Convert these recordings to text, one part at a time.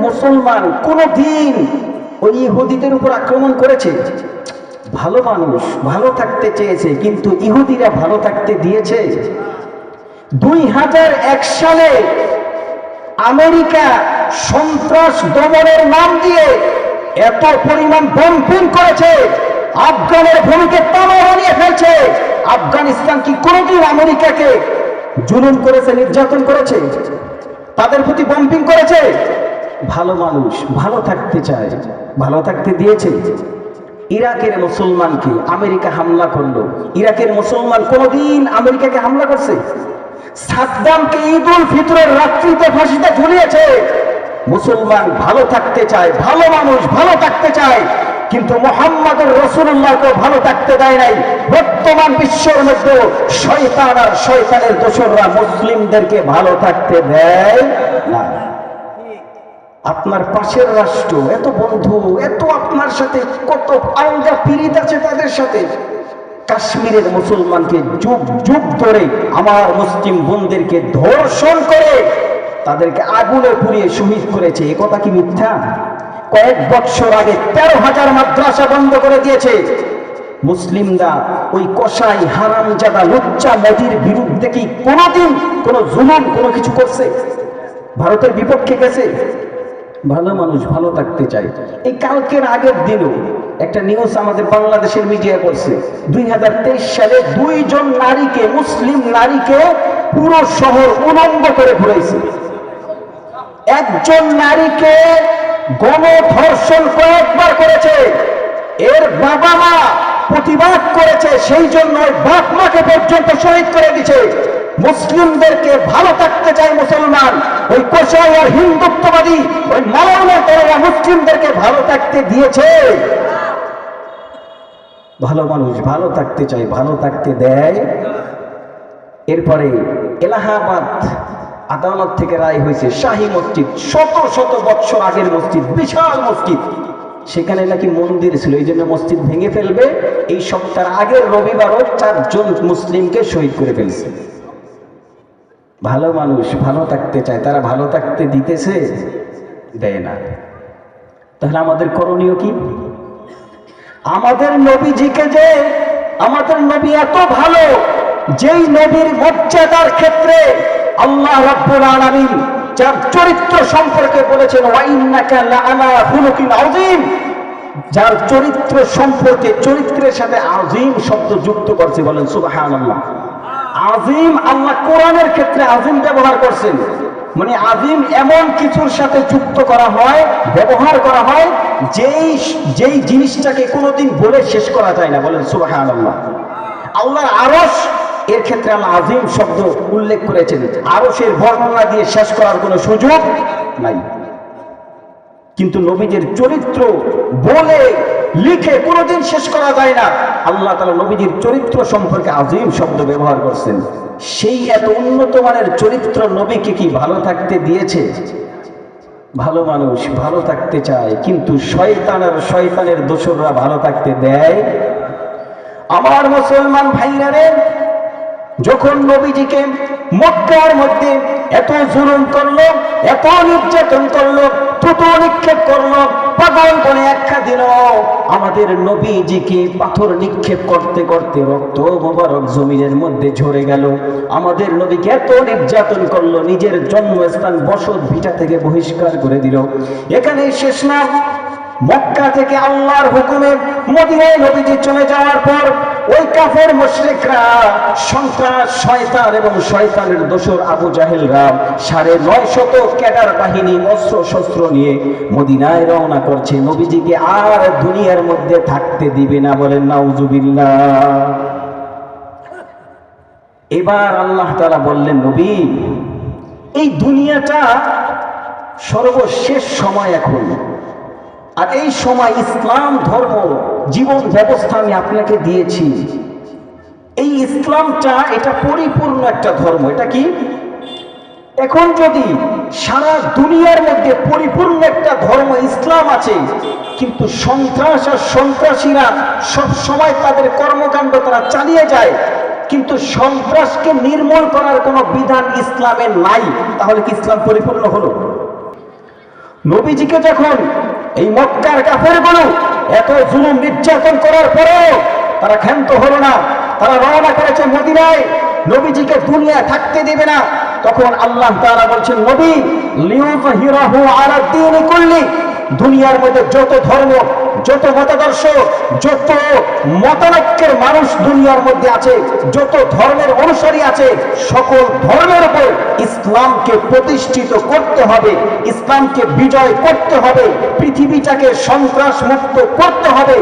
মুসলমান কোনদিন ওই ইহুদিদের উপর আক্রমণ করেছে? ভালো মানুষ ভালো থাকতে চেয়েছে, কিন্তু ইহুদিরা ভালো থাকতে দিয়েছে? 2001 সালে আমেরিকা সন্ত্রাস দমনের নাম দিয়ে এত পরিমাণ বম্পিং করেছে, আফগানের ভূমিকে তামা বানিয়ে ফেলছে। আফগানিস্তান কি কোনদিন আমেরিকাকে জুলুম করেছে, নির্যাতন করেছে, তাদের প্রতি বম্পিং করেছে? ভালো মানুষ ভালো থাকতে চায়, ভালো থাকতে দিয়েছে? ইরাকের মুসলমানকে আমেরিকা হামলা করলো, ইরাকের মুসলমান কোনদিন আমেরিকাকে হামলা করছে? সাদ্দামকে ঈদ উল ফিতরের রাত্রিতে ফাঁসিতে ঝুলিয়েছে। মুসলমান ভালো থাকতে চায়, ভালো মানুষ ভালো থাকতে চায়, কিন্তু মুহাম্মদুর রাসূলুল্লাহকে ভালো থাকতে দেয় নাই। বর্তমান বিশ্বের মধ্যে শয়তান আর শয়তানের দোসররা মুসলিমদেরকে ভালো থাকতে দেয় না। আপনার পাশের রাষ্ট্র এত বন্ধু, এত আপনার সাথে কত আলগা পীড়িত আছে তাদের সাথে। কাশ্মীরের মুসলমানকে যুগ যুগ ধরে আমার মুসলিম বোনদেরকে ধর্ষণ করে তাদেরকে আগুনে পুড়িয়ে শহীদ করেছে। এ কথা কি মিথ্যা? কয়েক বছর আগে 13,000 মাদ্রাসা বন্ধ করে দিয়েছে। মুসলিমরা ওই কসাই হারামজাদা লুচ্চা মোদির বিরুদ্ধে কি কোনোদিন কোনো জুলুম কোনো কিছু করছে? ভারতের বিপক্ষে গেছে? ভালো মানুষ ভালো থাকতে চায়। এই কালকের আগের দিনও একটা নিউজ আমাদের বাংলাদেশের মিডিয়া করছে, 2023 সালে 2 জন নারীকে, মুসলিম নারীকে পুরো শহর উলঙ্গ করে ঘুরাইছে। একজন নারীকে গণধর্ষণ কয়েকবার করেছে। এর বাবা মা প্রতিবাদ করেছে, সেই জন্য বাপ মাকে পর্যন্ত শহীদ করে দিয়েছে। মুসলিমদেরকে ভালো থাকতে চায় মুসলমান, ওই কোষাই আর হিন্দুত্ববাদী ওই মালানা তারা মুসলিমদেরকে ভালো থাকতে দিয়েছে? ভালো মানুষ ভালো থাকতে চায়, ভালো থাকতে দেয়। এরপরে এলাহাবাদ আদালত থেকে রায় হয়েছে, শাহী মসজিদ, শত শত বৎসর আগের মসজিদ, বিশাল মসজিদ, সেখানে নাকি মন্দির ছিল, এই জন্য মসজিদ ভেঙে ফেলবে। এই সপ্তাহের আগের রবিবারও 4 জন মুসলিমকে শহীদ করে ফেলছে। ভালো মানুষ ভালো থাকতে চায়, তারা ভালো থাকতে দিতেছে? দেয় না। তাহলে আমাদের করণীয় কি? আমাদের নবীজিকে, যে আমাদের নবী এত ভালো, যেই নবীর মর্যাদার ক্ষেত্রে আল্লাহ রাব্বুল আলামিন যার চরিত্র সম্পর্কে বলেছেন ওয়া ইন্নাকা লাআলা খুলুকিন আযীম, যার চরিত্র সম্পর্কে চরিত্রের সাথে আযীম শব্দ যুক্ত করছে, বলেন সুবহানাল্লাহ। আযীম, আল্লাহ কোরআনের ক্ষেত্রে আযীম ব্যবহার করছেন, মানে আযীম এমন কিছুর সাথে যুক্ত করা হয়, ব্যবহার করা হয় যেই জিনিসটাকে কোনোদিন বলে শেষ করা যায় না, বলেন সুবহানাল্লাহ। আল্লাহর আরশ, এর ক্ষেত্রে আল্লাহ আযীম শব্দ উল্লেখ করেছেন, আরশের বর্ণনা দিয়ে শেষ করার কোনো সুযোগ নাই। কিন্তু নবীজির চরিত্র বলে লিখে কোনোদিন শেষ করা যায় না। আল্লাহ তাআলা নবীজির চরিত্র সম্পর্কে আযীম শব্দ ব্যবহার করছেন। সেই এত উন্নত মানের চরিত্র নবীকে কি ভালো থাকতে দিয়েছে? ভালো মানুষ ভালো থাকতে চায়, কিন্তু শয়তান আর শয়তানের দোসররা ভালো থাকতে দেয়? আমার মুসলমান ভাইরা রে, যখন নবীজিকে মক্কার মধ্যে এত জুলুম করলো, এত নির্যাতন করলো, থুতু নিক্ষেপ করলো, পাগল বলে আখ্যা দিল, আমাদের নবীজিকে পাথর নিক্ষেপ করতে করতে রক্ত মোবারক জমিনের মধ্যে ঝরে গেল। আমাদের নবীকে এত নির্যাতন করলো, নিজের জন্মস্থান বসত ভিটা থেকে বহিষ্কার করে দিল। এখানেই শেষ না, মক্কা থেকে আল্লাহর হুকুমে মদিনায় নবীজি চলে যাওয়ার পর ওই কাফের মুশরিকরা, সন্ত্রাস শয়তান এবং শয়তানের দোসর আবু জাহেলরা 950 ক্যাডার বাহিনী অস্ত্র শস্ত্র নিয়ে মদিনায় রওনা করছে। নবীজিকে আর দুনিয়ার মধ্যে থাকতে দিবে না, বলেন নাউজুবিল্লাহ। এবার আল্লাহ তাআলা বললেন, নবী, এই দুনিয়াটা সর্বশেষ সময় এখন, আর এই সময় ইসলাম ধর্ম জীবন ব্যবস্থা আমি আপনাকে দিয়েছি। এই ইসলামটা এটা পরিপূর্ণ একটা ধর্ম। এটা কি? এখন যদি সারা দুনিয়ার মধ্যে পরিপূর্ণ একটা ধর্ম ইসলাম আছে, কিন্তু সন্ত্রাস আর সন্ত্রাসীরা সব সময় তাদের কর্মকাণ্ড তারা চালিয়ে যায়, কিন্তু সন্ত্রাসকে নির্মূল করার কোনো বিধান ইসলামে নাই, তাহলে কি ইসলাম পরিপূর্ণ হলো? নবীজিকে যখন এই মক্কার কাফেরগুলো এত জুলুম নির্যাতন করার পরেও তারা ক্ষান্ত হলো না, তারা রওনা করেছে মদিনায়, নবীজিকে দুনিয়া থাকতে দেবে না। তখন আল্লাহ তাআলা বলছেন, নবী লিইয়ুযহিরাহু আলা দ্বীনি কুল্লি, দুনিয়ার মধ্যে যত ধর্ম, যত মতাদর্শ, যত মতানৈক্যের মানুষ দুনিয়ার মধ্যে আছে, যত ধর্মের অনুসারী আছে, সকল ধর্মের উপর ইসলামকে প্রতিষ্ঠিত করতে হবে, ইসলামকে বিজয় করতে হবে, পৃথিবীটাকে সন্ত্রাস মুক্ত করতে হবে।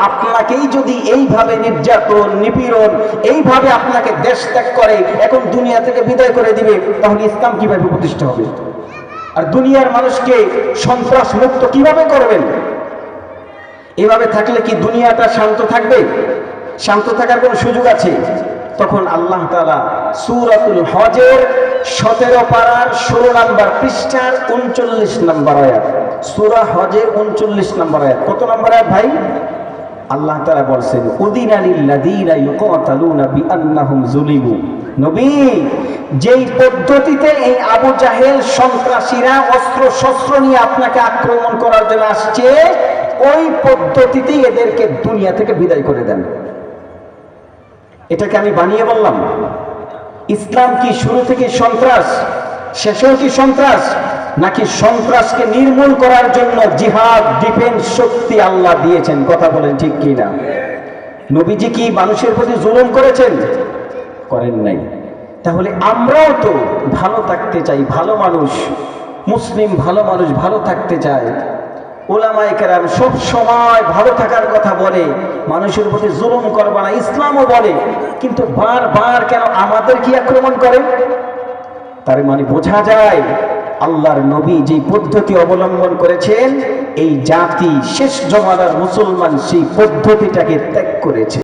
আপনাকেই যদি এইভাবে নির্যাতন, নিপীড়ন, এইভাবে আপনাকে দেশ ত্যাগ করে এখন দুনিয়া থেকে বিদায় করে দিবে, তাহলে ইসলাম কিভাবে প্রতিষ্ঠা হবে? আর দুনিয়ার মানুষকে সন্ত্রাস মুক্ত কিভাবে করবেন? এভাবে থাকলে কি দুনিয়াটা শান্ত থাকবে? শান্ত থাকার কোন সুযোগ আছে? তখন আল্লাহ তাআলা সূরাতুল হজের 17 পারার 16 নম্বর পৃষ্ঠার 39 নম্বর আয়াত, সূরা হজের 39 নম্বর আয়াত। কত নম্বর আয়াত ভাই? আল্লাহ তাআলা বলছেন, উযিনা লিল্লাযীনা ইউকাতালুনা বিআন্নাহুম যুলিমু। নবী, যেই পদ্ধতিতে এই আবু জাহেল সন্ত্রাসীরা অস্ত্র শস্ত্র নিয়ে আপনাকে আক্রমণ করার জন্য আসছে, ওই পদ্ধতিতেই এদেরকে দুনিয়া থেকে বিদায় করে দেন। এটাকে আমি বানিয়ে বললাম? ইসলাম কি শুরু থেকে সন্ত্রাস, শেষেও কি সন্ত্রাস? নাকি সন্ত্রাসকে নির্মূল করার জন্য জিহাদ, ডিফেন্স শক্তি আল্লাহ দিয়েছেন? কথা বলেন ঠিক কি না? নবীজি কি মানুষের প্রতি জুলুম করেছেন? করেন নাই। তাহলে আমরাও তো ভালো থাকতে চাই, ভালো মানুষ, মুসলিম ভালো মানুষ ভালো থাকতে চায়। উলামায়ে কেরাম সব সময় ভালো থাকার কথা বলে, মানুষের প্রতি জুলুম করবে না, ইসলামও বলে, কিন্তু বারবার কেন আমাদের কি আক্রমণ করে? তার মানে বোঝা যায় আল্লাহর নবী যে পদ্ধতি অবলম্বন করেছেন, এই জাতি শেষ জমানার মুসলমান সেই পদ্ধতিটাকে ত্যাগ করেছে।